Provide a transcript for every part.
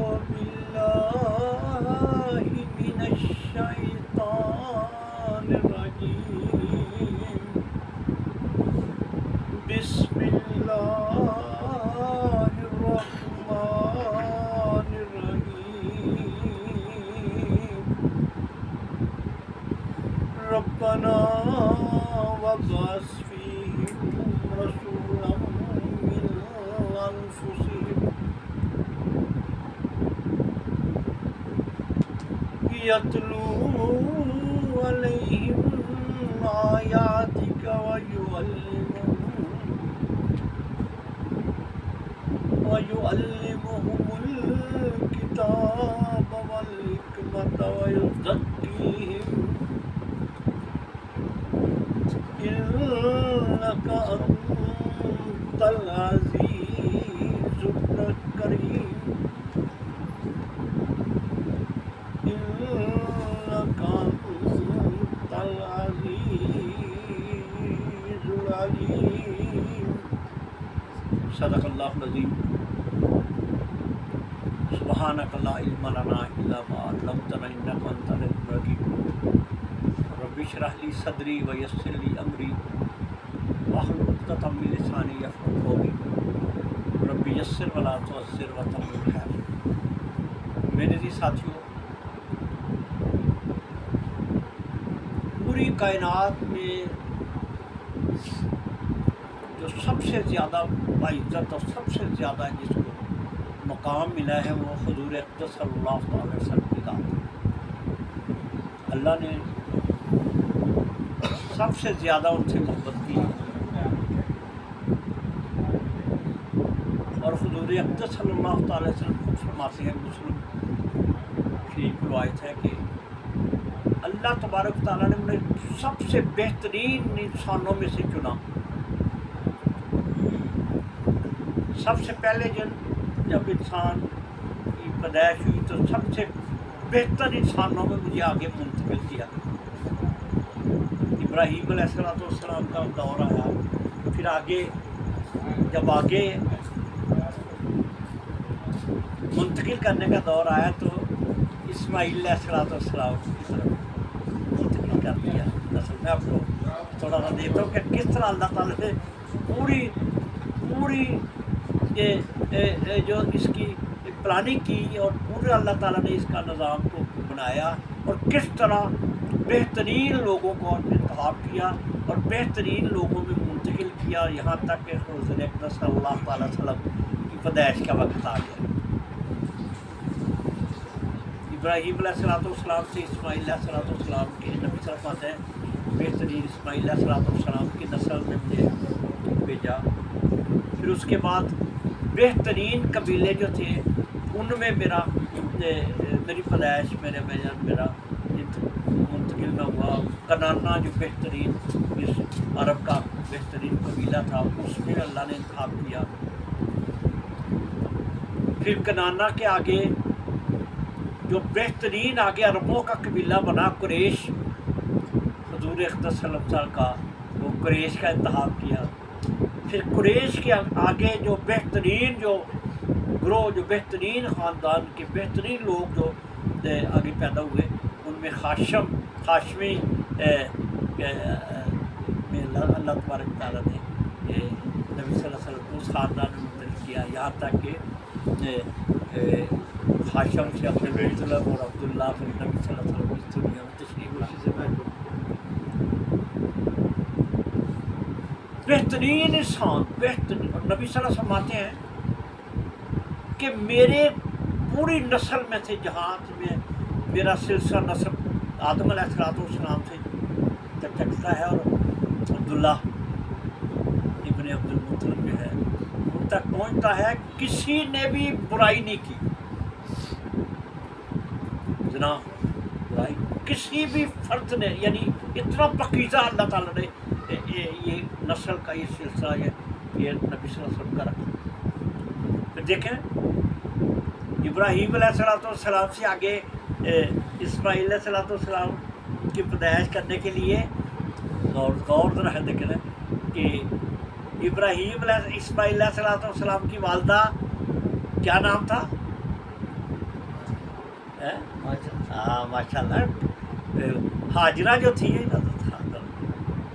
بالله من الشيطان الرجيم بسم الله الرحمن الرحيم ربنا وابعث فيهم رسولا من أنفسهم يتلو عليهم آياتك ويعلمهم الكتاب والحكمة ويزكيهم إنك أنت العزيز الكريم إنك أنت العزيز العليم صدق الله العظيم سبحانك لا علم لنا إلا ما علمتنا إنك أنت العليم الحكيم رب اشرح لي صدري ويسر لي أمري واحلل عقدة من لساني يفقهوا قولي رب يسر ولا تعسر وتمم الخير میرے جی ساتھیوں، پوری کائنات میں جو سب سے زیادہ باعزت اور سب سے زیادہ جس کو مقام ملا ہے وہ حضور اقدس صلی اللہ علیہ وسلم کی ذات ہے۔ اللہ نے سب سے زیادہ ان سے محبت کی اور حضور اقدس صلی اللہ علیہ وسلم خود فرماتے ہیں، مسلم شریف روایت ہے کہ اللہ تبارک تعالیٰ نے انہیں سب سے بہترین انسانوں میں سے چنا۔ سب سے پہلے جب انسان کی پیدائش ہوئی تو سب سے بہتر انسانوں میں مجھے آگے منتقل کیا۔ ابراہیم علیہ السلام کا دور آیا، پھر آگے جب آگے منتقل کرنے کا دور آیا تو اسماعیل علیہ السلام کی طرف منتقل کر دیا نسل۔ میں آپ کو تھوڑا سا دیکھتا ہوں کہ کس طرح اللہ تعالیٰ نے پوری جو اس کی پلاننگ کی اور پورے اللہ تعالیٰ نے اس کا نظام کو بنایا اور کس طرح بہترین لوگوں کو انتخاب کیا اور بہترین لوگوں میں منتقل کیا، یہاں تک کہ حضور اقدس صلی اللہ علیہ وسلم کی پیدائش کا وقت آ گیا۔ ابراہیم علیہ السلام سے اسماعیل علیہ السلام کے نبی صرف آتے ہیں، بہترین اسماعیل علیہ السلام کی نسل میں مجھے بھیجا۔ پھر اس کے بعد بہترین قبیلے جو تھے ان میں میری پیدائش میرا منتقل نہ ہوا۔ کنانا جو بہترین اس عرب کا بہترین قبیلہ تھا اس میں اللہ نے انتخاب کیا۔ پھر کنانا کے آگے جو بہترین آگے عربوں کا قبیلہ بنا قریش، حضور اقدس صلی اللہ علیہ وسلم کا وہ قریش کا انتخاب کیا۔ پھر قریش کے آگے جو بہترین جو گروہ، جو بہترین خاندان کے بہترین لوگ جو آگے پیدا ہوئے ان میں ہاشمی میں اللہ تبارک تعالیٰ نے نبی صلی اللہ علیہ وسلم کو اس خاندان میں منتقل کیا، یہاں تک کہ ہاشم سے اپنے بیت اور عبداللہ پھر نبی صلی اللہ علیہ وسلم اس دنیا میں تشریف لائے۔ بہترین انسان، بہترین، اور نبی صلی اللہ علیہ وسلم آتے ہیں کہ میرے پوری نسل میں سے جہاں میں میرا سلسلہ نسل آدم علیہ السلام سے چکتا ہے اور عبداللہ ابن عبد المطلب جو ہے ان تک پہنچتا ہے، کسی نے بھی برائی نہیں کی، جناب برائی کسی بھی فرد نے، یعنی اتنا پاکیزہ اللہ تعالیٰ نے یہ نسل کا یہ سلسلہ یہ نبی صلی اللہ علیہ وسلم کا رکھا۔ پھر دیکھیں ابراہیم علیہ السلام سے آگے اسماعیل علیہ السلام کی پیدائش کرنے کے لیے غور ذرا ہے دیکھیں کہ اسماعیل علیہ السلام کی والدہ کیا نام تھا؟ ہاں ماشاء اللہ. حاجرہ جو تھی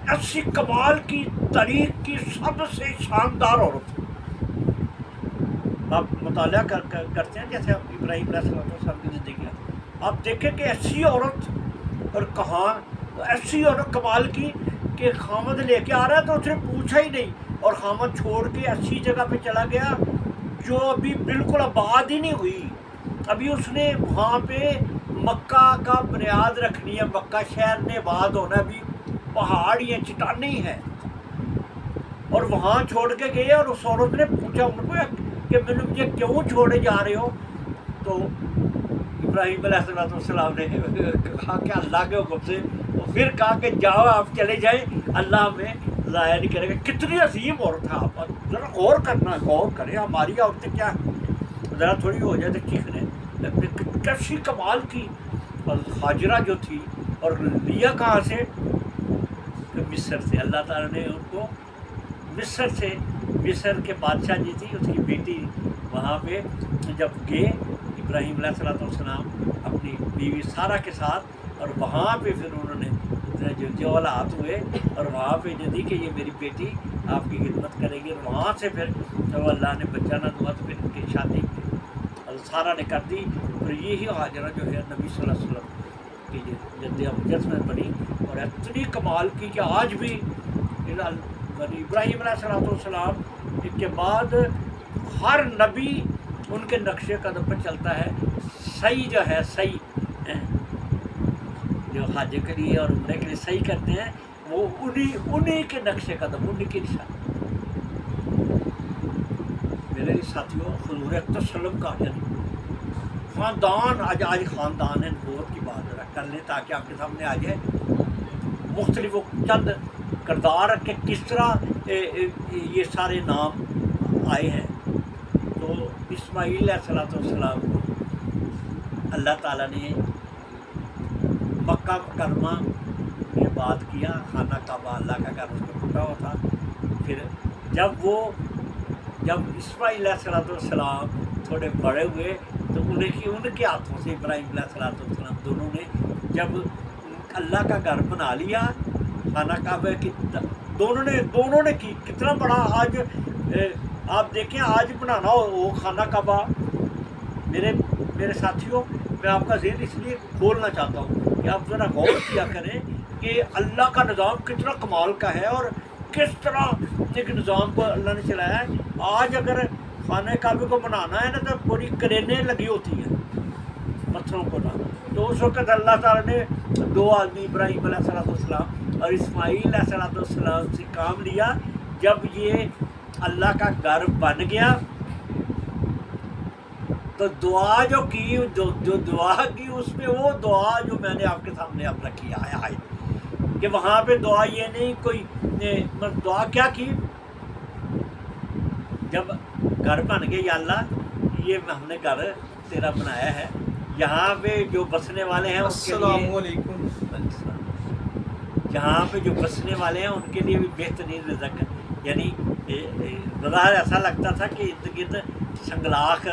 ایسی کمال کی تاریخ کی سب سے شاندار عورت. آپ مطالعہ کرتے ہیں جیسے آپ ابراہیم علیہ السلام کی زندگی، آپ دیکھیں کہ ایسی عورت، اور کہاں ایسی عورت کمال کی کہ خامد لے کے آ رہا ہے تو اس نے پوچھا ہی نہیں، اور خامد چھوڑ کے ایسی جگہ پہ چلا گیا جو ابھی بالکل آباد ہی نہیں ہوئی. ابھی اس نے وہاں پہ مکہ کا بنیاد رکھنی ہے، مکہ شہر نے آباد ہونا، ابھی پہاڑ یا چٹانیں ہی ہیں، اور وہاں چھوڑ کے گئے. اور اس عورت نے پوچھا ان کو کہ مجھے کیوں چھوڑے جا رہے ہو؟ تو ابراہیم علیہ السلام نے کہا کہ اللہ کے حکم سے، اور پھر کہا کہ جاؤ آپ چلے جائیں، اللہ میں ضائع نہیں کرے گا. کتنی عظیم عورت ہے. آپ ذرا غور کرنا، غور کریں. ہماری عورتیں کیا ذرا تھوڑی ہو جائے تو چیخنے، کیسی کمال کی. اور حاجرہ جو تھی، اور لیا کہاں سے؟ مصر سے. اللہ تعالیٰ نے ان کو مصر سے، مصر کے بادشاہ جی تھی اس کی بیٹی، وہاں پہ جب گئے ابراہیم علیہ السلام اپنی بیوی سارہ کے ساتھ، اور وہاں پہ پھر انہوں نے جو حالات ہوئے، اور وہاں پہ جو دی کہ یہ میری بیٹی آپ کی خدمت کرے گی، اور وہاں سے پھر جب اللہ نے بچہ نہ دعا تو پھر ان کی شادی سارہ نے کر دی. اور یہی حاجرہ جو ہے نبی صلی اللہ علیہ وسلم کی جد امجد میں بنی، اور اتنی کمال کی کہ آج بھی ابراہیم علیہ السلام کے بعد ہر نبی ان کے نقش قدم پر چلتا ہے. صحیح جو ہے، صحیح جو حج کے لیے اور عمرے کے لیے صحیح کرتے ہیں، وہ انہی کے نقش قدم، انہی کی نشان. میرے ساتھیوں، حضور اکرم صلی اللہ علیہ وسلم کا یعنی خاندان، آج خاندان ہے، نبوت کی بات ذرا کر لیں تاکہ آپ کے سامنے آ جائے مختلف چند کردار کہ کس طرح یہ سارے نام آئے ہیں. تو اسماعیل علیہ السلام کو اللہ تعالیٰ نے مکہ مکرمہ میں بات کیا، خانہ کعبہ اللہ کا گھر اس میں ٹوٹا ہوا تھا. پھر جب اسماعیل علیہ السلام تھوڑے بڑے ہوئے تو ان کے ہاتھوں سے ابراہیم علیہ السلام دونوں نے جب اللہ کا گھر بنا لیا، خانہ کعبہ کی دونوں نے کی. کتنا بڑا آج آپ دیکھیں، آج بنانا ہو وہ خانہ کعبہ. میرے ساتھیوں، میں آپ کا ذہن اس لیے کھولنا چاہتا ہوں کہ آپ ذرا غور کیا کریں کہ اللہ کا نظام کتنا کمال کا ہے، اور کس طرح ایک نظام کو اللہ نے چلایا ہے. آج اگر خانہ کعبے کو بنانا ہے نا تو پوری کرینیں لگی ہوتی ہیں پتھروں کو نا. تو اس وقت اللہ تعالیٰ نے دو آدمی ابراہیم علیہ السلام اور اسماعیل علیہ السلام سے کام لیا. جب یہ اللہ کا گھر بن گیا تو دعا جو کی، جو دعا کی اس میں وہ دعا جو میں نے آپ کے سامنے اب رکھی ہے کہ وہاں پہ دعا یہ نہیں کوئی دعا کیا کی. جب گھر بن گئے، یا اللہ یہ ہم نے گھر تیرا بنایا ہے، یہاں پہ جو بسنے والے ہیں اس کے لیے، جہاں پہ جو بسنے والے ہیں ان کے لیے بھی بہترین رزق ہے. یعنی بظاہر ایسا لگتا تھا کہ ارد گرد سنگلاخ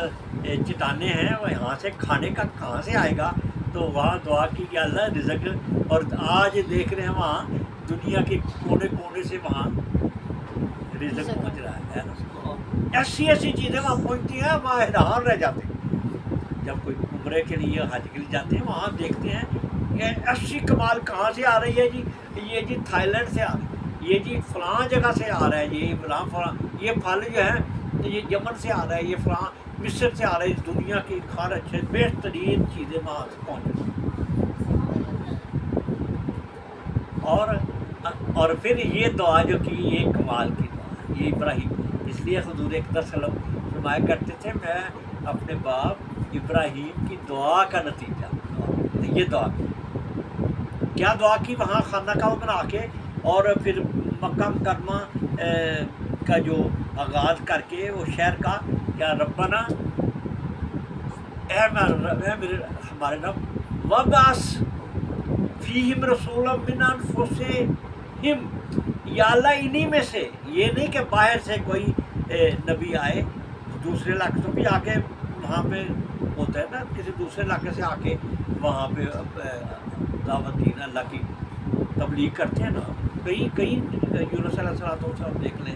چٹانیں ہیں، وہ یہاں سے کھانے کا کہاں سے آئے گا. تو وہاں دعا کی کہ اللہ رزق، اور آج دیکھ رہے ہیں وہاں دنیا کے کونے کونے سے وہاں رزق پہنچ رہا ہے. ایسی چیزیں وہاں پہنچتی ہیں، وہاں حیران رہ جاتے ہیں. جب کوئی عمرے کے لیے حج کے لیے جاتے ہیں وہاں دیکھتے ہیں کہ ایسی کمال کہاں سے آ رہی ہے جی. یہ جی تھائی لینڈ سے آ رہی ہے، یہ جی فلاں جگہ سے آ رہا ہے، یہ فلاں یہ پھل جو ہے یہ یمن سے آ رہا ہے، یہ فلاں مصر سے آ رہا ہے. دنیا کی ہر اچھے بہترین چیزیں وہاں سے پہنچ رہی. اور پھر یہ دعا جو کی، یہ کمال کی دعا، یہ ابراہیم. اس لیے حضور اکرم صلی اللہ علیہ وسلم فرمایا کرتے تھے میں اپنے باپ ابراہیم کی دعا کا نتیجہ. یہ دعا کیا دعا کی وہاں خانہ کعبہ بنا کے، اور پھر مکہ مکرمہ کا جو آغاز کر کے وہ شہر کا، کیا ربنا اے ہمارے رب وبعث فیہم رسولا من انفسہم، یا اللہ انہی میں سے، یہ نہیں کہ باہر سے کوئی نبی آئے دوسرے علاقے تو بھی آ کے یہاں پہ ہوتا ہے نا کسی دوسرے علاقے سے آ کے وہاں پہ دعوت دین اللہ کی تبلیغ کرتے ہیں نا. کئی یونس علیہ السلام دیکھ لیں,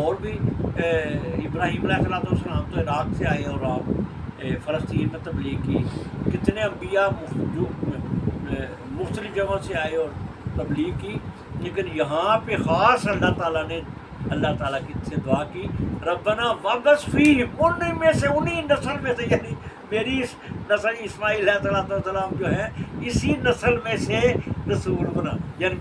اور بھی ابراہیم علیہ السلام تو عراق سے آئے اور آپ فلسطین میں تبلیغ کی. کتنے انبیاء مختلف جگہوں سے آئے اور تبلیغ کی. لیکن یہاں پہ خاص اللہ تعالیٰ نے اللہ تعالیٰ کی سے دعا کی, ربنا وابس فیہم, انہیں میں سے, انہیں نسل میں سے, یعنی میری اس نسل اسماعیل علیہ السلام جو ہے اسی نسل میں سے رسول بنا. یعنی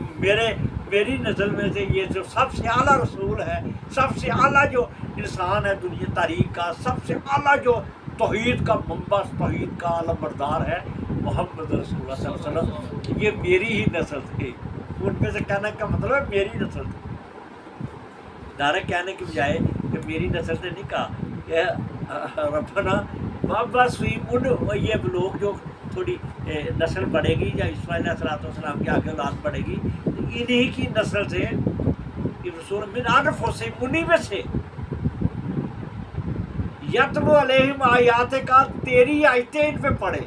میری نسل میں سے یہ جو سب سے اعلیٰ رسول ہے, سب سے اعلیٰ جو انسان ہے دنیا تاریخ کا, سب سے اعلیٰ جو توحید کا منبع, توحید کا عالم بردار ہے, محمد رسول اللہ صلی اللہ علیہ وسلم, یہ میری ہی نسل تھی. ان میں سے کہنے کا مطلب ہے میری نسل تھی. ڈائریکٹ کہنے کی بجائے کہ میری نسل نے نہیں کہا کہ ربنا وابس فیہم, یہ لوگ جو تھوڑی نسل بڑھے گی یا اسماعیل علیہ السلام کے آگے اولاد بڑھے گی, انہی کی نسل سے رسول من انفسہم, انہی میں سے یتلو علیہم آیات کا, تیری آیتیں ان پہ پڑھے.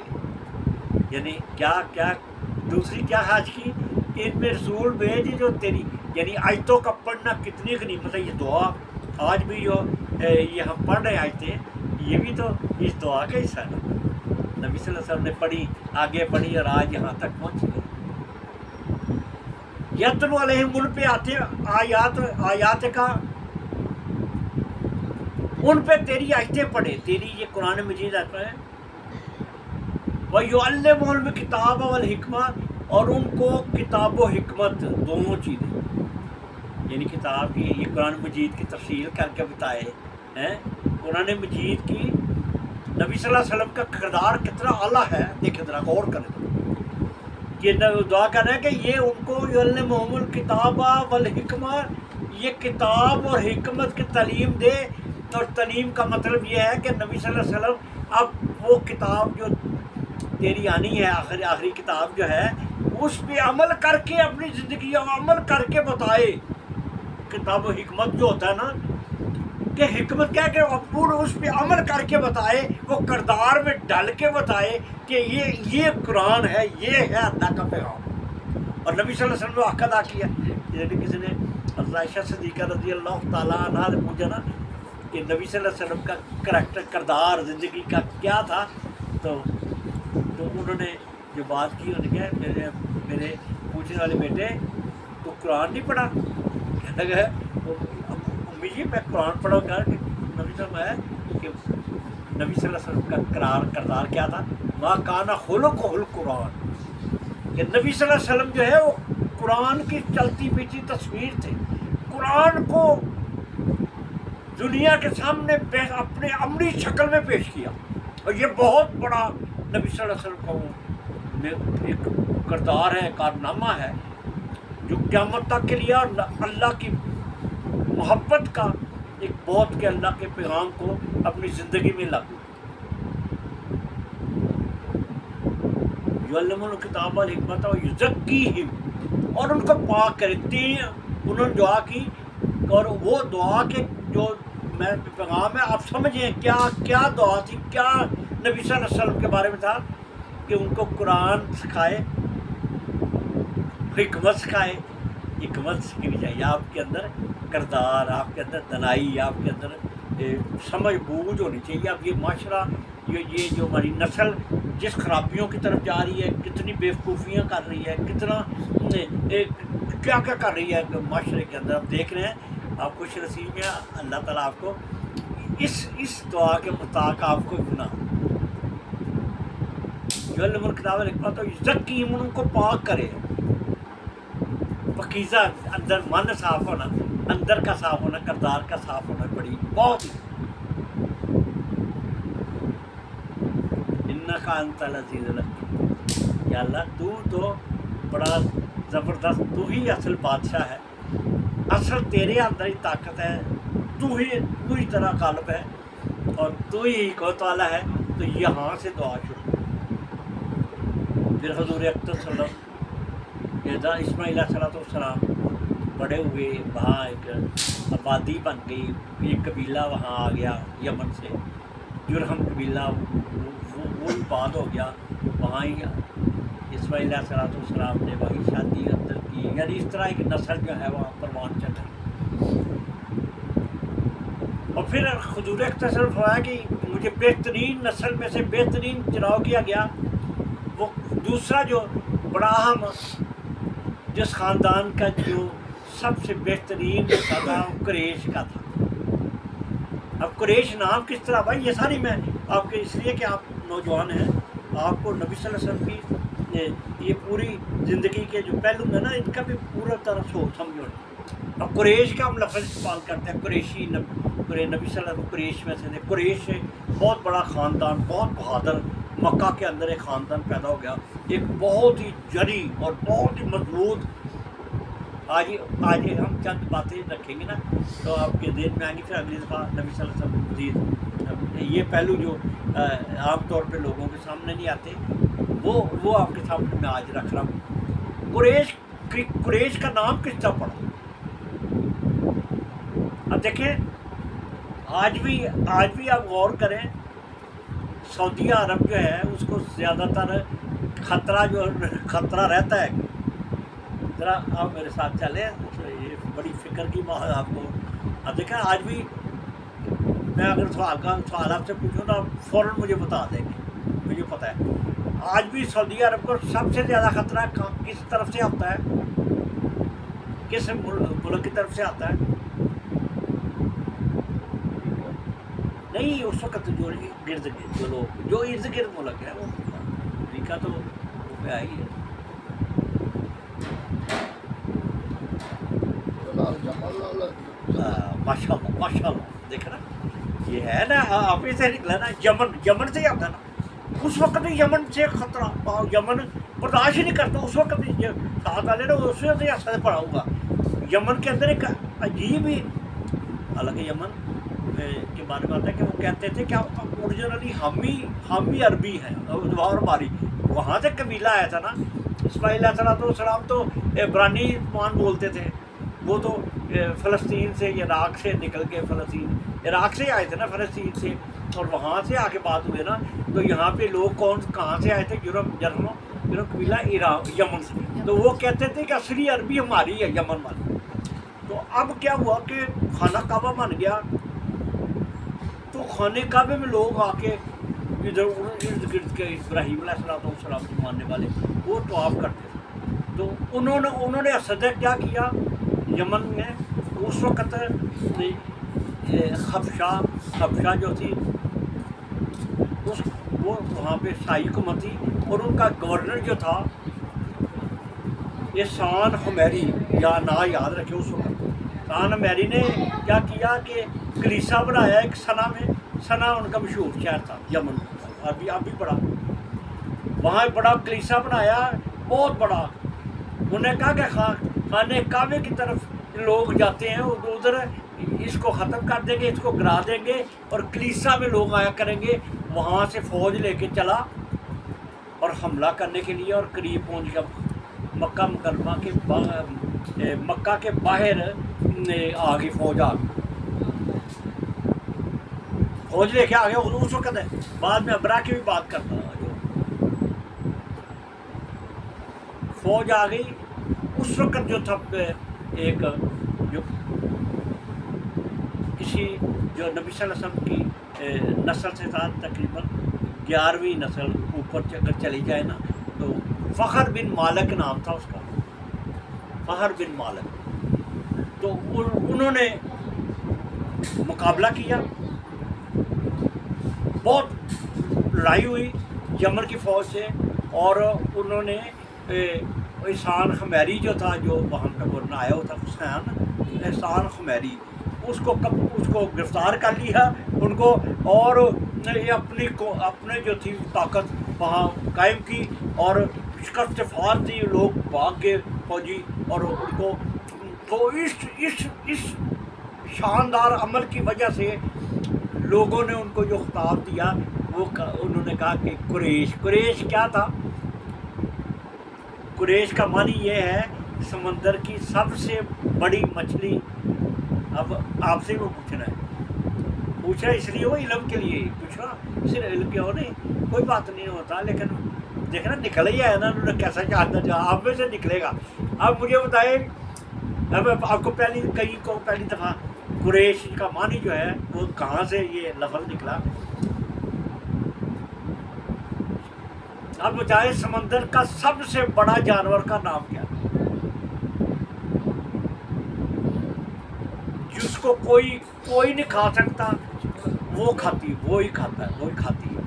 یعنی کیا دوسری کیا حاج کی, ان میں رسول بھیج جو تیری, یعنی آیتوں کا پڑھنا کتنی غنیمت ہے. یہ دعا آج بھی جو یہ ہم پڑھ رہے آیتیں, یہ بھی تو اس دعا کا حصہ ہے. نبی صلی اللہ علیہ وسلم نے پڑھی, آگے پڑھی اور آج یہاں تک پہنچ گئے. یتلو علیہم, ان پہ آتے آیات کا, ان پہ تیری آیتیں پڑھے, تیری یہ قرآن مجید آتا ہے. وَيُعَلِّمُهُ الْكِتَابَ وَالْحِکْمَةَ, اور ان کو کتاب و حکمت دونوں چیزیں, یعنی کتاب کی یہ قرآن مجید کی تفصیل کر کے بتائے ہیں. قرآن مجید کی نبی صلی اللہ علیہ وسلم کا کردار کتنا اعلیٰ ہے, دیکھیں ذرا غور کریں. یہ دعا کر رہے ہیں کہ یہ ان کو یعلمہم الکتاب والحکمہ, یہ کتاب اور حکمت کی تعلیم دے. اور تعلیم کا مطلب یہ ہے کہ نبی صلی اللہ علیہ وسلم اب وہ کتاب جو تیری آنی ہے, آخری کتاب جو ہے, اس پہ عمل کر کے اپنی زندگی عمل کر کے بتائے. کتاب و حکمت جو ہوتا ہے نا, کہ حکمت کیا کہ پورا اس پہ عمل کر کے بتائے, وہ کردار میں ڈال کے بتائے کہ یہ قرآن ہے, یہ ہے اللہ کا پیغام. اور نبی صلی اللہ علیہ وسلم نے حق ادا کیا. یعنی کسی نے عائشہ صدیقہ رضی اللہ تعالیٰ عنہا سے پوچھا نا کہ نبی صلی اللہ علیہ وسلم کا کریکٹر, کردار زندگی کا کیا تھا, تو انہوں نے جو بات کی, انہوں نے کہا میرے پوچھنے والے بیٹے تو قرآن نہیں پڑھا. کہنے لگا امی جی میں قرآن پڑھا گا. کہ نبی صلی اللہ علیہ وسلم کہ نبی صلی اللہ علیہ وسلم کا کردار کیا تھا, ما کان خلقہ القرآن, کہ نبی صلی اللہ علیہ وسلم جو ہے وہ قرآن کی چلتی پھرتی تصویر تھے. قرآن کو دنیا کے سامنے اپنے عملی شکل میں پیش کیا, اور یہ بہت بڑا نبی صلی اللہ علیہ وسلم کا ایک کردار ہے, کارنامہ ہے, جو قیامت تک کے لیے اور اللہ کی محبت کا ایک بہت کے اللہ کے پیغام کو اپنی زندگی میں لاگو. یعلمہم الکتاب والحکمۃ ویزکیہم, اور ان کو پاک کرتے ہیں. انہوں نے دعا کی, اور وہ دعا کے جو میں پیغام ہے آپ سمجھیں کیا دعا تھی, کیا نبی صلی اللہ علیہ وسلم کے بارے میں تھا, کہ ان کو قرآن سکھائے, حکمت سکھائے. حکمت سیکھنی چاہیے, آپ کے اندر کردار, آپ کے اندر دنائی, آپ کے اندر سمجھ بوجھ ہونی چاہیے. اب یہ معاشرہ, یہ جو ہماری نسل جس خرابیوں کی طرف جا رہی ہے, کتنی بیوقوفیاں کر رہی ہے, کتنا کیا کر رہی ہے معاشرے کے اندر, آپ دیکھ رہے ہیں. آپ خوش نصیب ہیں, اللہ تعالیٰ آپ کو اس دعا کے مطابق آپ کو بنا. یعلمہم الکتاب والحکمۃ ویزکیہم, ان کو پاک کرے, پاکیزہ, اندر من صاف ہونا, اندر کا صاف ہونا, کردار کا صاف ہونا, بڑی بہت ہی. انک انت العزیز الحکیم, یا اللہ تو بڑا زبردست, تو ہی اصل بادشاہ ہے, اصل تیرے اندر ہی طاقت ہے, تو ہی طرح غالب ہے, اور تو ہی حکمت والا ہے. تو یہاں سے دعا شروع. پھر حضور اکرم صلی اللہ علیہ وسلم اسماعیل علیہ السلام بڑے ہوئے, وہاں ایک آبادی بن گئی, ایک قبیلہ وہاں آ گیا یمن سے, جرہم قبیلہ وہی بات ہو گیا، وہاں ہی اسماعیل علیہ السلام نے وہی شادی اندر کی، یعنی اس طرح ایک نسل جو ہے وہاں پروان چل رہی۔ اور پھر حضور اختصر فرمایا کہ مجھے بہترین نسل میں سے بہترین چناؤ کیا گیا، وہ دوسرا جو بڑا اہم جس خاندان کا جو سب سے بہترین تھا قریش کا تھا۔ اب قریش نام کس طرح بھائی، یہ ساری میں آپ کے اس لیے کہ آپ نوجوان ہیں، آپ کو نبی صلی اللہ علیہ وسلم کی یہ پوری زندگی کے جو پہلو ہیں نا، ان کا بھی پورا طرح سوچ سمجھو۔ اب قریش کا ہم لفظ استعمال کرتے ہیں، قریشی، نبی صلی اللہ علیہ وسلم قریش میں سے تھے۔ قریش بہت بڑا خاندان، بہت بہادر، مکہ کے اندر ایک خاندان پیدا ہو گیا، ایک بہت ہی جری اور بہت ہی مضبوط۔ آج ہم چند باتیں رکھیں گے نا تو آپ کے ذہن میں آئیں گی، پھر اگلی دفعہ نبی صلی اللہ علیہ وسلم مزید یہ پہلو جو عام طور پہ لوگوں کے سامنے نہیں آتے، وہ آپ کے سامنے میں آج رکھ رہا ہوں۔ قریش کا نام کس طرح پڑا؟ اب دیکھیں، آج بھی آپ غور کریں، سعودیہ عرب جو ہے اس کو زیادہ تر خطرہ رہتا ہے۔ ذرا آپ میرے ساتھ چلیں، یہ بڑی فکر کی بات ہے آپ کو۔ اب دیکھیں، آج بھی میں اگر سوال آپ سے پوچھوں تو آپ فوراً مجھے بتا دیں گے، مجھے پتہ ہے آج بھی سعودی عرب کو سب سے زیادہ خطرہ کس طرف سے آتا ہے، کس ملک کی طرف سے آتا ہے؟ نہیں، اس وقت جو ارد گرد ملک ہے، وہ امریکہ تو پہ آئی ہے۔ ماشاء اللہ دیکھ نا، یہ ہے نا، آپ سے نکلا نا، یمن سے ہی آتا نا۔ اس وقت یمن سے خطرہ، یمن برداشت ہی نہیں کرتا اس وقت، ساتھ والے نا اس سے اثر پڑا ہوگا۔ یمن کے اندر ایک عجیب ہی، حالانکہ یمن کے بارے میں آتا ہے کہ وہ کہتے تھے کہ اوریجنلی ہم ہی عربی ہیں اور ہماری، وہاں سے قبیلہ آیا تھا نا۔ اسماعیل علیہ السلام تو عبرانی زبان بولتے تھے، وہ تو فلسطین سے، عراق سے نکل کے، عراق سے آئے تھے نا، فلسطین سے، اور وہاں سے آگے بات ہوئے نا، تو یہاں پہ لوگ کہاں سے آئے تھے؟ جرم قبیلہ یمن سے، تو وہ کہتے تھے کہ اصلی عربی ہماری ہے، یمن والی۔ تو اب کیا ہوا کہ خانہ کعبہ بن گیا، تو خانہ کعبے میں لوگ آ کے ادھر ارد گرد کے ابراہیم علیہ السلام کے ماننے والے وہ طواف کرتے تھے۔ تو انہوں نے صدر کیا کیا یمن میں اس وقت، خبشہ جو تھی وہ وہاں پہ شاہی حکومت تھی، اور ان کا گورنر جو تھا احسان حمیری، یا نا یاد رکھے اس وقت، احسان حمیری نے کیا کیا کہ کلیسا بنایا ایک سنا ان کا مشہور شہر تھا یمن، ابھی بڑا، وہاں بڑا کلیسا بنایا بہت بڑا۔ انہوں نے کہا کہ خانہ کعبے کی طرف لوگ جاتے ہیں ادھر اس کو ختم کر دیں گے، اس کو گرا دیں گے، اور کلیسا میں لوگ آیا کریں گے۔ وہاں سے فوج لے کے چلا اور حملہ کرنے کے لیے، اور قریب پہنچ گیا مکہ مکرمہ کے مکہ کے باہر آگے فوج لے کے آ گیا اس وقت ہے۔ بعد میں ابرا کی بھی بات کرتا جو فوج آ گئی اس وقت، جو تھا ایک جو کسی جو نبی صلی اللہ علیہ وسلم کی نسل سے تھا، تقریباً 11ویں نسل اوپر اگر چلی جائے نا، تو فخر بن مالک نام تھا اس کا، فخر بن مالک۔ تو انہوں نے مقابلہ کیا، بہت لڑائی ہوئی یمن کی فوج سے، اور انہوں نے احسان حمیری جو تھا، جو وہاں کا گورنر آیا ہوا تھا احسان حمیری، اس کو گرفتار کر لیا ان کو، اور اپنے جو تھی طاقت وہاں قائم کی، اور شکست فات تھی، لوگ بھاگ گئے فوجی، اور ان کو تو اس شاندار عمل کی وجہ سے لوگوں نے ان کو جو خطاب دیا، وہ انہوں نے کہا کہ قریش کیا تھا؟ قریش کا معنی یہ ہے سمندر کی سب سے بڑی مچھلی۔ اب آپ سے وہ پوچھنا ہے پوچھا اس لیے وہ علم کے لیے پوچھا، صرف علم کیوں نہیں، کوئی بات نہیں ہوتا، لیکن دیکھنا نکل ہی آیا نا، انہوں نے کیسا چاہتا جا آپ میں سے نکلے گا۔ اب مجھے بتائیں، اب آپ کو پہلی دفعہ قریش کا معنی جو ہے وہ کہاں سے یہ لفظ نکلا؟ اب بتائیں سمندر کا سب سے بڑا جانور کا نام کیا، جس کو کوئی نہیں کھا سکتا، وہ کھاتی، وہی کھاتا ہے، وہی کھاتی ہے۔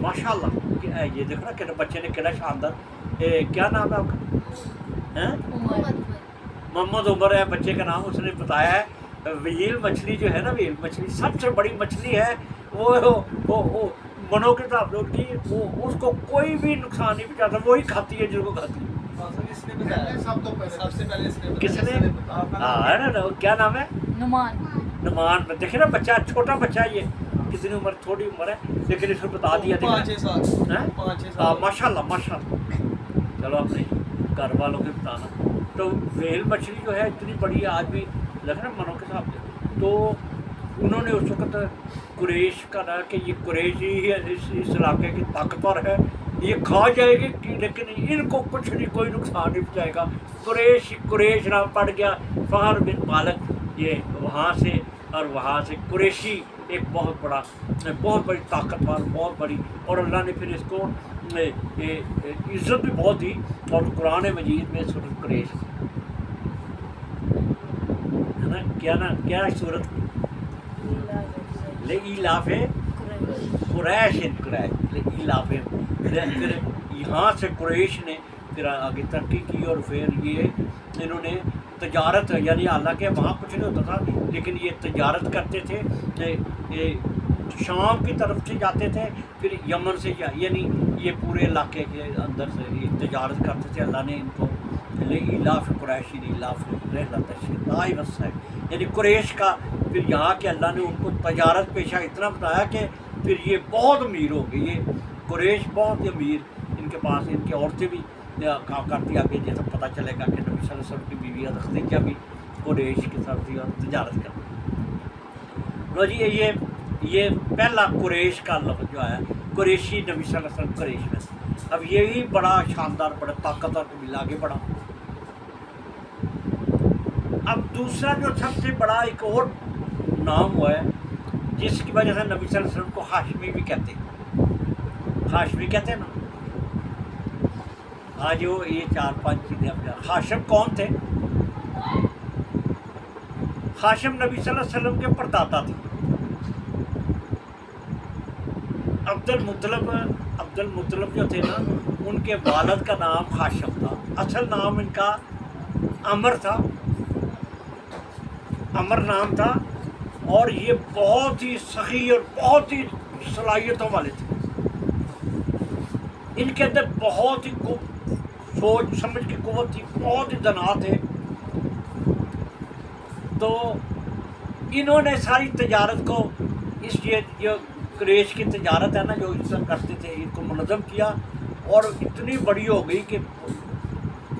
ماشاء اللہ، یہ دیکھو نا کہ بچے نے کہنا شاندار، کیا نام ہے آپ کا؟ محمد عمر ہے بچے کا نام، اس نے بتایا ہے ویل مچھلی جو ہے نا، ویل مچھلی سب سے بڑی مچھلی ہے، وہ منو کے حساب سے ان کی، وہ اس کو کوئی بھی نقصان نہیں پہنچاتا، وہی کھاتی ہے جن کو کھاتی ہے۔ کس نے؟ ہے نا، کیا نام ہے؟ نعمان۔ دیکھیں نا بچہ، چھوٹا بچہ ہے، یہ کتنی عمر، تھوڑی عمر ہے لیکن اس کو بتا دیا، 5-6 سال۔ ماشاء اللہ ماشاء اللہ۔ چلو اپنے گھر والوں کو بتانا۔ تو ویل مچھلی جو ہے اتنی بڑی ہے، آج بھی لگ رہا ہے منوں کے حساب سے، تو انہوں نے اس وقت قریش کا نا کہ یہ قریش ہی ہے اس علاقے کی طاقتور ہے، یہ کھا جائے گی لیکن ان کو کچھ نہیں، کوئی نقصان نہیں پہنچائے گا۔ قریش نام پڑ گیا، فہر بن مالک، یہ وہاں سے، اور وہاں سے قریشی ایک بہت بڑی طاقتور، بہت بڑی، اور اللہ نے پھر اس کو عزت بھی بہت دی، اور قرآن مجید میں سورۃ قریش ہے نا، کیا سورت لإیلاف قریش، لإیلاف، پھر یہاں سے قریش نے پھر آگے ترقی کی، اور پھر یہ انہوں نے تجارت، یعنی حالانکہ وہاں کچھ نہیں ہوتا تھا لیکن یہ تجارت کرتے تھے، شام کی طرف سے جاتے تھے، پھر یمن سے، یعنی یہ پورے علاقے کے اندر سے یہ تجارت کرتے تھے۔ اللہ نے ان کو لإیلاف قریش، لإیلاف رحلۃ الشتاء والصیف، یعنی قریش کا، پھر یہاں کے اللہ نے ان کو تجارت پیشہ اتنا بتایا کہ پھر یہ بہت امیر ہو گئے، یہ قریش بہت امیر، ان کے پاس ان کی عورتیں بھی کام کرتی، آگے جیسا پتہ چلے گا کہ نبی صلی اللہ علیہ وسلم کی بیوی خدیجہ بھی قریش کی طرف تھی اور تجارت کرتی۔ لو جی، یہ پہلا قریش کا لفظ جو ہے قریشی، نبی صلی اللہ علیہ وسلم قریش میں۔ اب یہی بڑا شاندار، بڑا طاقتور قبیلہ آگے بڑھا۔ اب دوسرا جو سب سے بڑا ایک اور نام ہوا ہے جس کی وجہ سے نبی صلی اللہ علیہ وسلم کو ہاشمی بھی کہتے ہیں، ہاشمی کہتے ہیں نا۔ آج وہ یہ 4-5 چیزیں اپنے، ہاشم کون تھے؟ ہاشم نبی صلی اللہ علیہ وسلم کے پردادا تھے۔ عبد المطلب جو تھے نا، ان کے والد کا نام ہاشم تھا، اصل نام ان کا عمر تھا، عمر نام تھا، اور یہ بہت ہی سخی اور بہت ہی صلاحیتوں والے تھے۔ ان کے اندر بہت ہی سوچ سمجھ کی قوت تھی، بہت ہی دنا تھے۔ تو انہوں نے ساری تجارت کو، اس لیے جو قریش کی تجارت ہے نا، جو اس طرح کرتے تھے، ان کو منظم کیا، اور اتنی بڑی ہو گئی کہ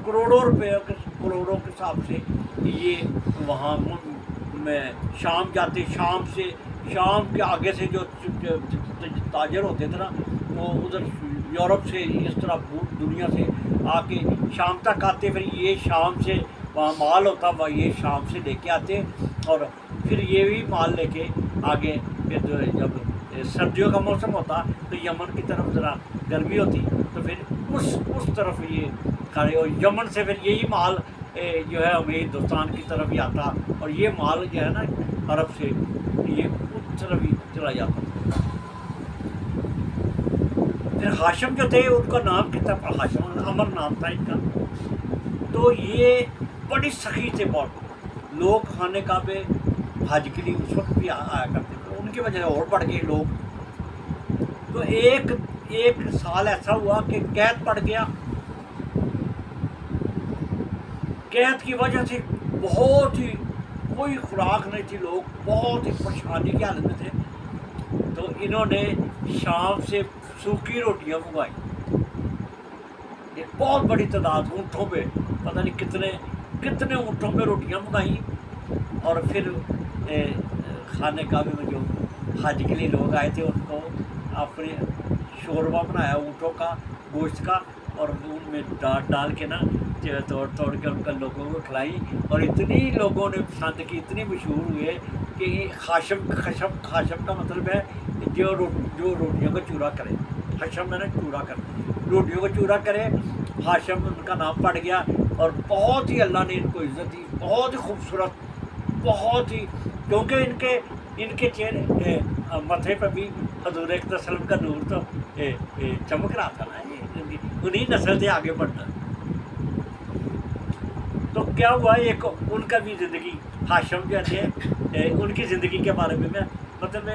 کروڑوں روپے کروڑوں کے حساب سے یہ وہاں میں شام جاتے، شام کے آگے سے جو تاجر ہوتے تھے نا، وہ ادھر یورپ سے اس طرح دنیا سے آ کے شام تک آتے، پھر یہ شام سے وہاں مال ہوتا، وہ یہ شام سے لے کے آتے، اور پھر یہ بھی مال لے کے آگے، پھر جب سردیوں کا موسم ہوتا تو یمن کی طرف ذرا گرمی ہوتی، تو پھر اس طرف یہ کھڑے، اور یمن سے پھر یہی مال جو ہے ہمیں ہندوستان کی طرف ہی آتا، اور یہ مال جو ہے نا عرب سے یہ اس طرف ہی چلا جاتا۔ پھر ہاشم جو تھے ان کا نام کتنا، ہاشم عمر نام تھا ان کا، تو یہ بڑی سخی تھے، بہت لوگ خانے کعبے حج کے لیے اس وقت بھی آیا کرتے تھے، ان کی وجہ سے اور بڑھ گئے لوگ۔ تو ایک سال ایسا ہوا کہ قحط پڑ گیا، قحط کی وجہ سے بہت ہی کوئی خوراک نہیں تھی، لوگ بہت ہی پریشانی کی حالت میں تھے، تو انہوں نے شام سے سوکھی روٹیاں منگوائی، ایک بہت بڑی تعداد اونٹوں پہ، پتہ نہیں کتنے اونٹوں پہ روٹیاں پکائیں، اور پھر خانہ کعبے میں جو حج کے لیے لوگ آئے تھے ان کو اپنے شوربہ بنایا اونٹوں کا گوشت کا، اور ان میں ڈال کے نا توڑ کے ان کا لوگوں کو کھلائی، اور اتنی لوگوں نے پسند کی، اتنی مشہور ہوئے کہ خاشم کا مطلب ہے جو روٹیوں کا چورا کرے، خشم میں نا چورا کرے، روٹیوں کا چورا کرے، ہاشم ان کا نام پڑ گیا، اور بہت ہی اللہ نے ان کو عزت دی، بہت ہی خوبصورت، بہت ہی، کیونکہ ان کے چہرے متھے پہ بھی حضور اقدس صلی اللہ علیہ وسلم کا نور تو چمک رہا تھا نا، انہیں نسل سے آگے بڑھنا۔ تو کیا ہوا، ایک ان کا بھی زندگی، ہاشم جو تھے ان کی زندگی کے بارے میں مطلب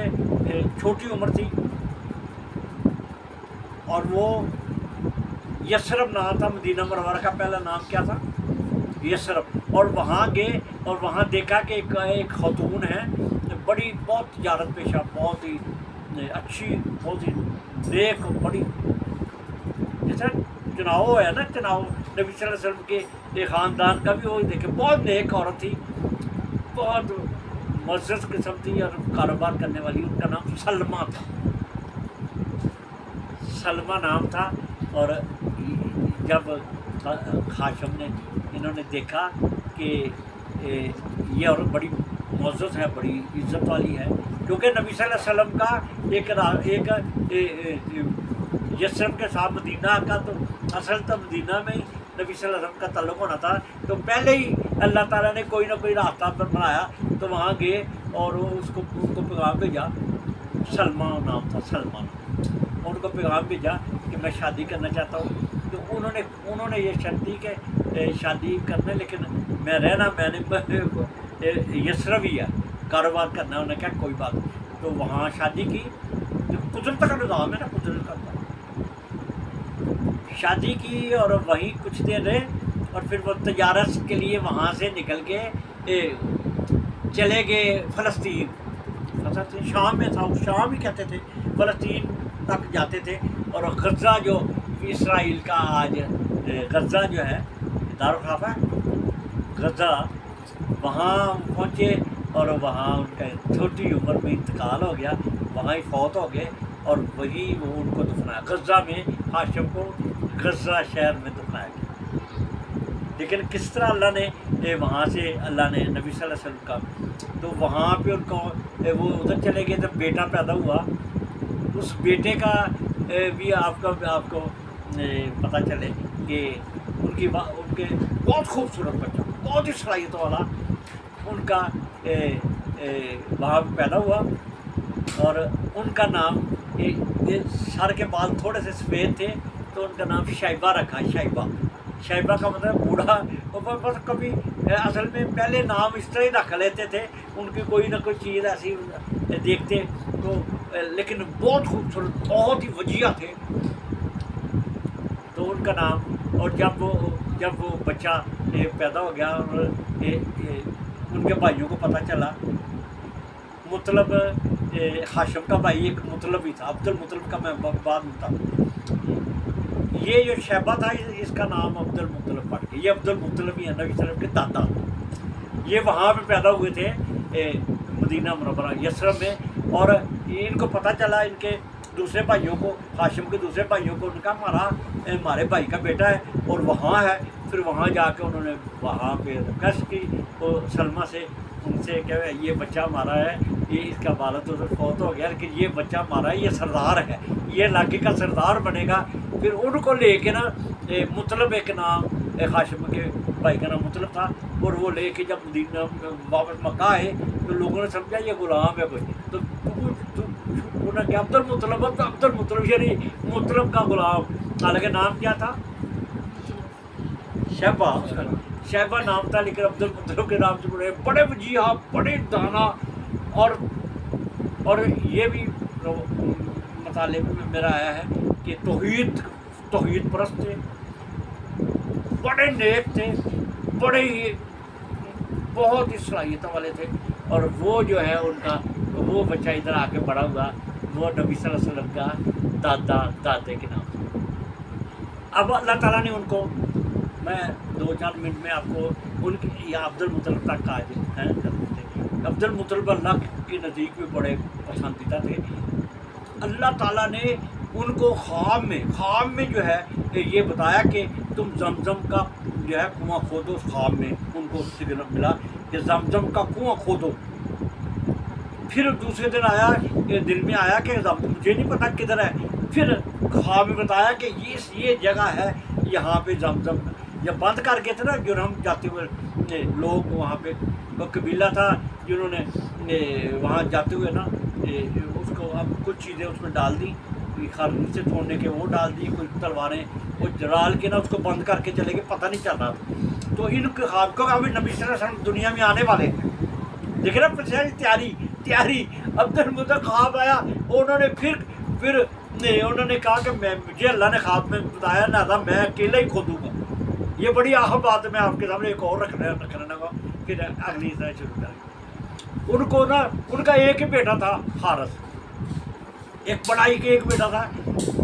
چھوٹی عمر تھی، اور وہ یثرب نام تھا، مدینہ منورہ کا پہلا نام کیا تھا؟ یثرب، اور وہاں گئے اور وہاں دیکھا کہ ایک خاتون ہے، بہت تجارت پیشہ، بہت ہی اچھی، بہت ہی نیک، بڑی، جیسا چناؤ ہے نا، چناؤ نبی صلی اللہ علیہ وسلم کے خاندان کا بھی وہ دیکھے، بہت نیک عورت تھی، بہت معزز قسم تھی اور کاروبار کرنے والی، ان کا نام سلمہ تھا، سلمہ نام تھا۔ اور جب ہاشم نے انہوں نے دیکھا کہ یہ عورت بڑی معزز ہے، بڑی عزت والی ہے، کیونکہ نبی صلی اللہ علیہ وسلم کا ایک یثرب کے ساتھ مدینہ کا، تو اصل تو مدینہ میں ہی نبی صلی اللہ علیہ وسلم کا تعلق ہونا تھا، تو پہلے ہی اللہ تعالیٰ نے کوئی نہ کوئی راستہ پر بنایا، تو وہاں گئے اور ان کو پیغام بھیجا، سلمہ نام تھا، سلمہ، ان کو پیغام بھیجا کہ میں شادی کرنا چاہتا ہوں، تو انہوں نے یہ شرط دی کہ شادی کرنا، لیکن میں رہنا، میں نے یثرب ہی ہے، کاروبار کرنا، انہوں نے کہا کوئی بات نہیں، تو وہاں شادی کی، قدرت کا نظام ہے نا، قدرت کا شادی کی، اور وہیں کچھ دیر رہے، اور پھر وہ تجارت کے لیے وہاں سے نکل کے چلے گئے فلسطین، شام میں تھا، شام ہی کہتے تھے، فلسطین تک جاتے تھے، اور غزہ جو اسرائیل کا آج غزہ جو ہے دارالخلافہ غزہ، وہاں پہنچے، اور وہاں ان کا چھوٹی عمر میں انتقال ہو گیا، وہاں ہی فوت ہو گئے، اور وہی وہ ان کو دفنایا، غزہ میں ہاشم کو غزہ شہر میں دفنایا گیا۔ لیکن کس طرح اللہ نے وہاں سے اللہ نے نبی صلی اللہ علیہ وسلم کا، تو وہاں پہ ان کو وہ ادھر چلے گئے، جب بیٹا پیدا ہوا، اس بیٹے کا بھی آپ کو پتہ چلے کہ ان کے بہت خوبصورت بچہ، بہت ہی صلاحیت والا ان کا وہاں پیدا ہوا، اور ان کا نام، سر کے بال تھوڑے سے سفید تھے، تو ان کا نام شیبہ رکھا، شیبہ کا مطلب بوڑھا، بس کبھی اصل میں پہلے نام اس طرح ہی رکھ لیتے تھے، ان کی کوئی نہ کوئی چیز ایسی دیکھتے تو، لیکن بہت خوبصورت، بہت ہی وجیہ تھے، تو ان کا نام، اور جب وہ بچہ پیدا ہو گیا، اور ان کے بھائیوں کو پتہ چلا، مطلب ہاشم کا بھائی ایک مطلب ہی تھا، عبد المطلب کا میں بعد میں تھا، یہ جو شیبہ تھا اس کا نام عبد المطلب پڑ گیا، یہ عبد المطلب ہی ہے، نبی صلی اللہ علیہ وسلم کے دادا، یہ وہاں پہ پیدا ہوئے تھے مدینہ منورہ یثرب میں، اور ان کو پتہ چلا، ان کے دوسرے بھائیوں کو، ہاشم کے دوسرے بھائیوں کو، ان کا ہمارے بھائی کا بیٹا ہے اور وہاں ہے، پھر وہاں جا کے انہوں نے وہاں پہ ریکویسٹ کی وہ سلمہ سے، ان سے کہ یہ بچہ ہمارا ہے، یہ اس کا والد ادھر فوت ہو گیا، لیکن یہ بچہ ہمارا ہے، یہ سردار ہے، یہ علاقے کا سردار بنے گا۔ پھر ان کو لے کے نا مطلب ایک نام، ہاشم کے بھائی کا نام مطلب تھا، اور وہ لے کے جب مدینہ واپس مکہ آئے تو لوگوں نے سمجھا یہ غلام ہے کوئی، تو انہوں نے کہا عبد المطلب یعنی مطلب کا غلام، حالانکہ نام کیا تھا؟ شیبہ نام تھا، لیکن عبد المطلب کے نام سے بڑے وجیہ، بڑے دانا، اور یہ بھی مطالعے میں میرا آیا ہے کہ توحید پرست تھے، بڑے نیک تھے، بڑے ہی بہت ہی صلاحیتوں والے تھے، اور وہ جو ہے ان کا وہ بچہ ادھر آ کے بڑا ہوا، وہ نبی صلی اللہ علیہ وسلم کا دادے کے نام سے، اب اللہ تعالیٰ نے ان کو، میں 2-4 منٹ میں آپ کو ان کی، یا عبد المطلب تک کا ہیں، عبد المطلب اللہ کے نزدیک بھی بڑے پسندیدہ تھے. اللہ تعالیٰ نے ان کو خواب میں جو ہے یہ بتایا کہ تم زمزم کا جو ہے کنواں کھودو. خواب میں ان کو سگنل ملا کہ زمزم کا کنواں کھودو. پھر دوسرے دن آیا، دل میں آیا کہ مجھے نہیں پتہ کدھر ہے. پھر خواب میں بتایا کہ یہ جگہ ہے، یہاں پہ زمزم. جب بند کر کے تھے نا جرہم جاتے ہوئے لوگ، وہاں پہ وہ قبیلہ تھا جنہوں نے وہاں جاتے ہوئے نا اس کو اب کچھ چیزیں اس میں ڈال دی، خرگوش سے توڑنے کے وہ ڈال دی، کچھ تلواریں وہ ڈال کے نا اس کو بند کر کے چلے گئے، پتہ نہیں چل رہا تھا. تو ان کے خواب کو ابھی نبی صلی اللہ علیہ وسلم دنیا میں آنے والے ہیں. دیکھ رہے تیاری. عبد المطلب خواب آیا، انہوں نے پھر انہوں نے کہا کہ مجھے اللہ نے خواب میں بتایا نہ تھا، میں اکیلا ہی کھودوں گا. یہ بڑی اہم بات ہے، میں آپ کے سامنے ایک اور رکھنا گا، پھر اگلی سائڈ شروع کریں. ان کو نا ان کا ایک ہی بیٹا تھا حارث، ایک بڑائی کے ایک بیٹا تھا.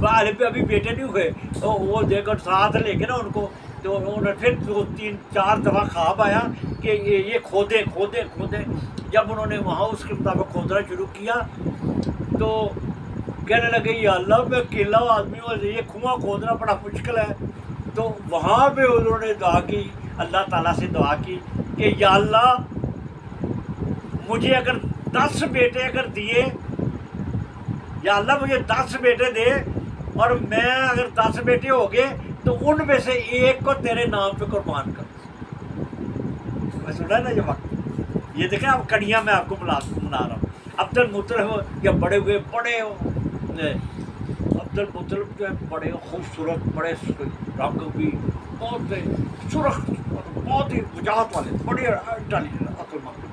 باہر پہ ابھی بیٹے نہیں ہوئے، تو وہ دے کر ساتھ لے کے نا ان کو، تو انہوں نے پھر 2-3-4 دفعہ خواب آیا کہ یہ کھودے. جب انہوں نے وہاں اس کے مطابق کھودنا شروع کیا تو کہنے لگے یا اللہ میں اکیلا آدمی ہوں، یہ کنواں کھودنا بڑا مشکل ہے. تو وہاں پہ انہوں نے دعا کی، اللہ تعالیٰ سے دعا کی کہ یا اللہ مجھے اگر 10 بیٹے اگر دیے، یا اللہ مجھے 10 بیٹے دے، اور میں اگر 10 بیٹے ہو گئے تو ان میں سے ایک کو تیرے نام پہ قربان کر. میں سنا نا یہ وقت، یہ دیکھیں اب کڑیاں میں آپ کو بنا رہا ہوں. عبد المطلب جب بڑے ہوئے، عبد المطلب جو ہے بڑے خوبصورت، بڑے رنگ بھی بہت سرخ، بہت ہی وجاہت والے، بڑے انٹیلیجنٹ عقل مند.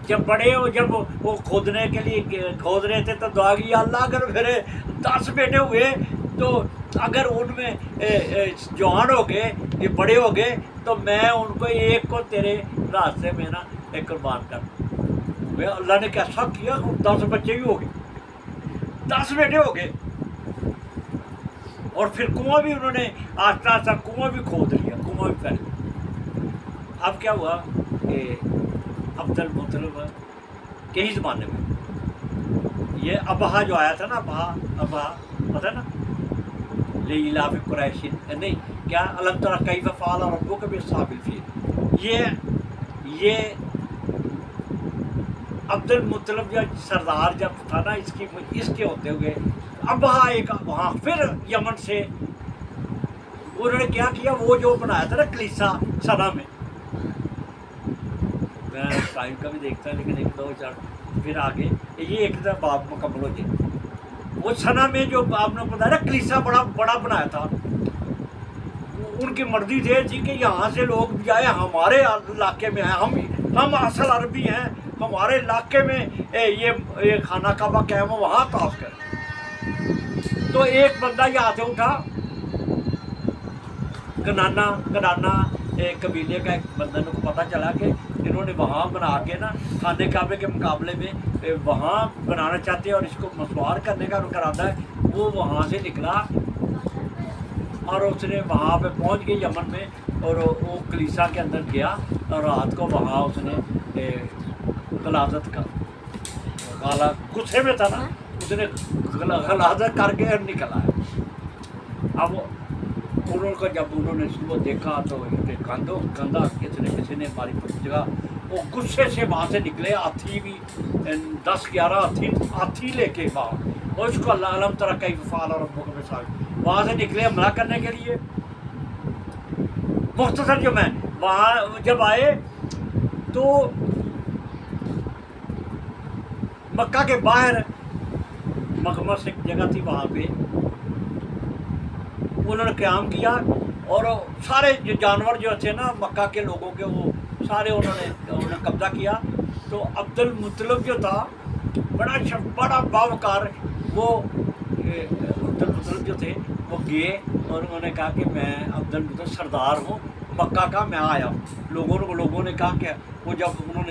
جب وہ کھودنے کے لیے کھود رہے تھے تو دعا کی یا اللہ اگر میرے 10 بیٹے ہوئے تو اگر ان میں جوان ہو گئے، یہ بڑے ہو گئے، تو میں ان کو ایک کو تیرے راستے میں نا ایک قربان کر دوں. اللہ نے کیسا کیا، 10 بچے بھی ہو گئے، 10 بیٹے ہو گئے. اور پھر کنواں بھی انہوں نے آہستہ کنواں بھی کھود لیا، کنواں بھی پھیل گیا. اب کیا ہوا کہ عبد المطلب کے ہی زمانے میں یہ ابہا جو آیا تھا نا، ابہا پتہ ہے نا، لإلاف قریش، نہیں کیا الم تر کیف فعل ربک باصحاب الفیل. یہ عبد المطلب جو سردار جب تھا نا اس کے ہوتے ہوئے ابہا ایک وہاں پھر یمن سے انہوں نے کیا وہ جو بنایا تھا نا کلیسا سنا میں ٹائم کا بھی دیکھتا ہے لیکن 1-2-4 پھر آگے یہ ایک باب مکمل ہو جائے. وہ سنا میں جو آپ نے بتایا نا کلیسا بڑا بنایا تھا، ان کی مرضی تھے جی کہ یہاں سے لوگ بھی آئے، ہمارے علاقے میں آئے، ہم اصل عربی ہیں، ہمارے علاقے میں یہ خانہ کعبہ قائم ہے، وہاں طواف کریں. تو ایک بندہ یہاں سے اٹھا، کنانا قبیلے کا ایک بندہ کو پتہ چلا کہ انہوں نے وہاں بنا کے نا خانہ کعبے کے مقابلے میں وہاں بنانا چاہتے ہیں اور اس کو مسوار کرنے کا ارادہ ہے. وہ وہاں سے نکلا اور اس نے وہاں پہ پہنچ گئے یمن میں، اور وہ کلیسا کے اندر گیا اور رات کو وہاں اس نے غلاظت کا غالا غصے میں تھا نا، اس نے غلاظت کر کے نکلا ہے. اب انہوں کو جب انہوں نے صبح دیکھا تو گندہ کسی نے ہماری جگہ، وہ غصے سے وہاں سے نکلے. ہاتھی بھی 10-11 ہاتھی لے کے وہاں، اور اس کو اللہ علم تر کیف فعل ربک باصحاب، وہاں سے نکلے حملہ کرنے کے لیے. مختصر جو میں وہاں جب آئے تو مکہ کے باہر مغمس ایک جگہ تھی، وہاں پہ انہوں نے قیام کیا اور سارے جو جانور جو تھے نا مکہ کے لوگوں کے، وہ سارے انہوں نے قبضہ کیا. تو عبد المطلب جو تھا بڑا باوقار، وہ عبد المطلب جو تھے وہ گئے اور انہوں نے کہا کہ میں عبد المطلب سردار ہوں مکہ کا، میں آیا ہوں. لوگوں نے کہا کہ وہ جب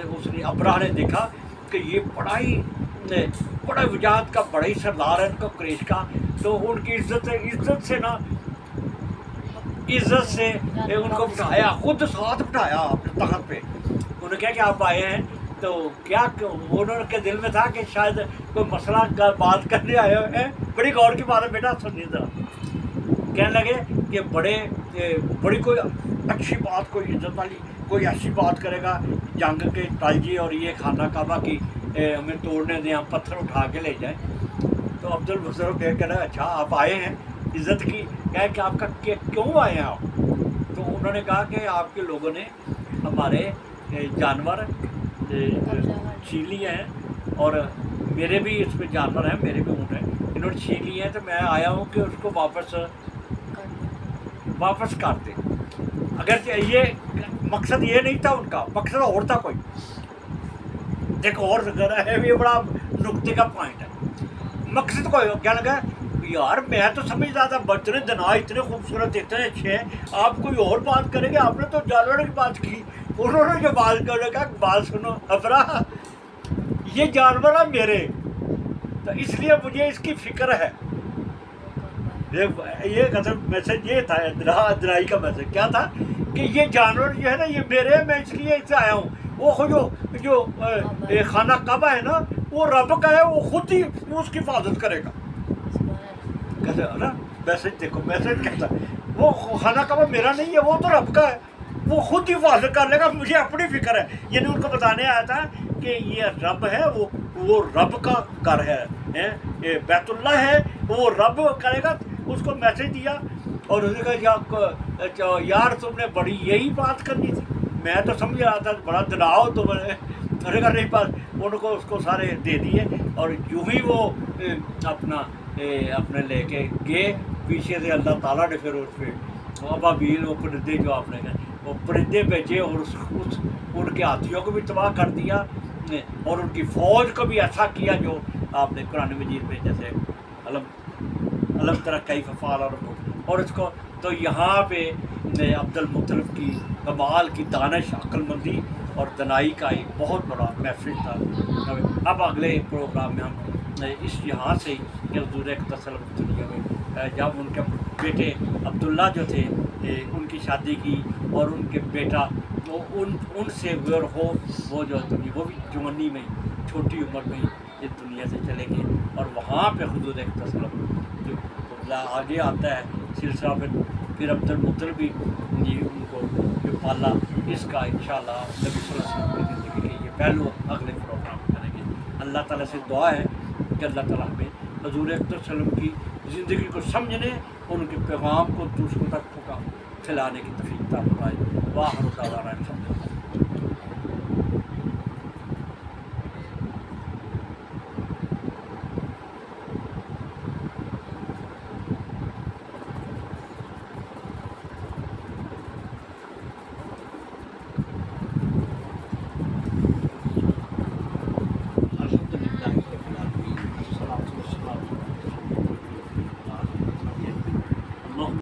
اس نے ابرہ نے دیکھا کہ یہ بڑا وجاہت کا بڑا ہی سردار ہے ان کا قریش کا، تو ان کی عزت سے نا عزت سے ان کو بٹھایا، خود ساتھ بٹھایا اپنے تخت پہ. انہوں نے کہا کہ آپ آئے ہیں تو کیا انہوں کے دل میں تھا کہ شاید کوئی مسئلہ کا بات کرنے آئے ہوئے ہیں. بڑی غور کی بات ہے بیٹا، سنیے ذرا. کہنے لگے کہ بڑی کوئی اچھی بات، کوئی عزت والی کوئی ایسی بات کرے گا جنگ کے تالجی اور یہ خانہ کعبہ کی ہمیں توڑنے دیں، ہم پتھر اٹھا کے لے جائیں. تو عبد البصر کہہ رہا اچھا آپ آئے ہیں عزت کی، کہا کہ آپ کا کیوں آئے ہیں آپ؟ تو انہوں نے کہا کہ آپ کے لوگوں نے ہمارے جانور چھین لیے ہیں اور میرے بھی اس میں جانور ہیں، میرے بھی اونٹ ہیں، انہوں نے چھین لیے ہیں، تو میں آیا ہوں کہ اس کو واپس کر دیں. اگر یہ مقصد یہ نہیں تھا ان کا، مقصد اور تھا کوئی. دیکھو اور ہے، یہ بڑا نقطے کا پوائنٹ ہے. مقصد کوئی کیا لگا یار میں تو سمجھتا تھا بچنے دنا اتنے خوبصورت اتنے اچھے ہیں، آپ کوئی اور بات کریں گے، آپ نے تو جانوروں کی بات کی. انہوں نے جو بات کرنے کا بات سنو ابرا، یہ جانور ہے میرے، تو اس لیے مجھے اس کی فکر ہے. یہ میسج یہ تھا، ادرائی کا میسج کیا تھا کہ یہ جانور جو ہے نا یہ میرے ہیں، میں اس لیے اس سے آیا ہوں. وہ جو خانہ کعبہ ہے نا وہ رب کا ہے، وہ خود ہی اس کی حفاظت کرے گا. کہتے نا میسج دیکھو، میسج کہتا ہے وہ خانہ کعبہ میرا نہیں ہے، وہ تو رب کا ہے، وہ خود ہی حفاظت کر لے گا، مجھے اپنی فکر ہے. یعنی ان کو بتانے آیا تھا کہ یہ رب ہے، وہ رب کا گھر ہے، یہ بیت اللہ ہے، وہ رب کرے گا. اس کو میسج دیا اور اس نے کہا یار تم نے بڑی یہی بات کرنی تھی، میں تو سمجھ رہا تھا بڑا دلاؤ تو میں نے نہیں پاس. ان کو اس کو سارے دے دیے اور یوں ہی وہ اپنے لے کے گئے. پیچھے سے اللہ تعالیٰ نے پھر اس پہ ابابیل وہ پرندے جو آپ نے کہا وہ پرندے بھیجے اور ان کے ہاتھیوں کو بھی تباہ کر دیا اور ان کی فوج کو بھی ایسا کیا جو آپ نے قرآن مجید میں جیسے علم طرح کیف فعل اور اس کو. تو یہاں پہ عبد المطلب کی کمال کی دانش، عقل مندی اور دنائی کا ایک بہت بڑا میسج تھا. اب اگلے پروگرام میں ہم اس یہاں سے حضور تسلط دنیا میں جب ان کے بیٹے عبداللہ جو تھے ان کی شادی کی اور ان کے بیٹا وہ ان سے وہ جو وہ بھی جوانی میں چھوٹی عمر میں اس دنیا سے چلے گئے. اور وہاں پہ حضور تسلط جو آگے آتا ہے سلسلہ پھر عبد المطلب بھی ان کو جو پالا، اس کا انشاءاللہ نبی صلی اللہ علیہ وسلم کی زندگی کے یہ پہلو اگلے پروگرام کریں گے. اللہ تعالیٰ سے دعا ہے کہ اللہ تعالیٰ ہمیں حضور صلی اللہ علیہ وسلم کی زندگی کو سمجھنے اور ان کے پیغام کو دوسروں تک پھیلانے کی توفیق عطا فرمائے. واخر دعوانا الحمدللہ.